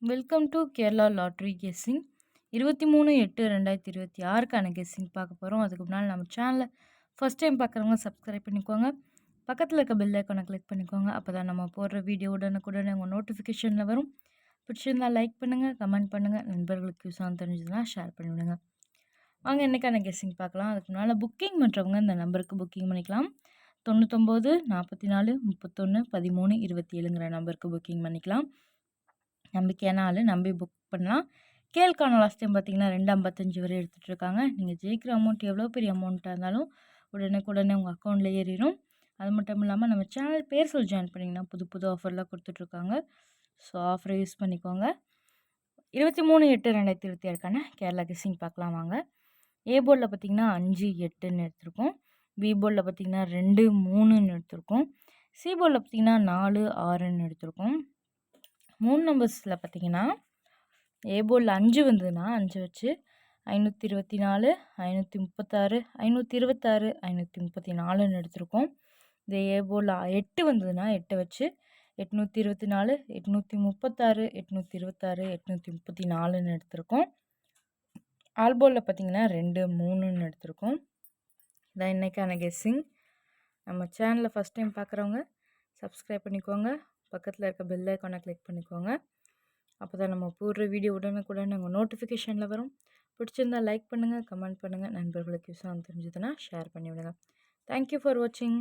Welcome to Kerala lottery guessing 23/8/2026க்கான guessing பார்க்க போகிறோம். அதுக்கு முன்னால் நம்ம சேனலை ஃபஸ்ட் டைம் பார்க்குறவங்க சப்ஸ்கிரைப் பண்ணிக்கோங்க. பக்கத்தில் இருக்க பெல் ஐக்கானை கிளிக் பண்ணிக்கோங்க. அப்போ தான் நம்ம போடுற வீடியோ உடனுக்குடனே உங்கள் நோட்டிஃபிகேஷனில் வரும். பிடிச்சிருந்தா லைக் பண்ணுங்கள், கமெண்ட் பண்ணுங்கள், நண்பர்களுக்கு யூஸ் ஆகும் தெரிஞ்சதுன்னா ஷேர் பண்ணிவிடுங்க. வாங்க இன்றைக்கான கெஸ்ஸிங் பார்க்கலாம். அதுக்கு முன்னால் புக்கிங் பண்ணுறவங்க இந்த நம்பருக்கு புக்கிங் பண்ணிக்கலாம். 99 44 31 13 27ங்கிற நம்பருக்கு புக்கிங் பண்ணிக்கலாம். நம்பிக்கையான ஆள் நம்பி புக் பண்ணலாம். கேளுக்கான லாஸ்ட் டைம் பார்த்தீங்கன்னா 2.55 வரை எடுத்துகிட்ருக்காங்க. நீங்கள் ஜெயிக்கிற அமௌண்ட் எவ்வளோ பெரிய அமௌண்ட்டாக இருந்தாலும் உடனே உங்கள் அக்கௌண்ட்டில் ஏறிடும். அது மட்டும் இல்லாமல் நம்ம சேனல் பேர் சொல்லி ஜாயின் பண்ணிங்கன்னா புது புது ஆஃபர்லாம் கொடுத்துட்ருக்காங்க. ஸோ ஆஃபரை யூஸ் பண்ணிக்கோங்க. 23/8/2026க்கான கேரளா கெஸ்ஸிங் பார்க்கலாம் வாங்க. ஏ போர்டில் பார்த்தீங்கன்னா 5 8ன்னு எடுத்திருக்கோம். பி போர்டில் பார்த்தீங்கன்னா 2 3ன்னு எடுத்திருக்கோம். சி போர்டில் பார்த்தீங்கன்னா 4 6ன்னு எடுத்திருக்கோம். 3 நம்பர்ஸில் பார்த்தீங்கன்னா ஏ போர்டில் 5 வந்ததுன்னா 5 வச்சு 524 536 526 534ன்னு எடுத்திருக்கோம். இந்த ஏ போர்டில் 8 வந்ததுன்னா 8 வச்சு 824 836 826 834ன்னு எடுத்திருக்கோம். ஆல் போர்டில் பார்த்தீங்கன்னா 2 3ன்னு எடுத்திருக்கோம். இதான் இன்றைக்கான கெஸ்ஸிங். நம்ம சேனலை ஃபஸ்ட் டைம் பார்க்குறவங்க சப்ஸ்கிரைப் பண்ணிக்கோங்க. பக்கத்தில் இருக்க பெல் ஐக்கானை கிளிக் பண்ணிக்கோங்க. அப்போ தான் நம்ம போடுற வீடியோ உடனுக்குடனே உங்கள் நோட்டிஃபிகேஷனில் வரும். பிடிச்சிருந்தா லைக் பண்ணுங்கள், கமெண்ட் பண்ணுங்கள், நண்பர்களுக்கு யூஸ் ஆகும் தெரிஞ்சதுன்னா ஷேர் பண்ணிவிடுங்க. தேங்க்யூ ஃபார் வாட்சிங்.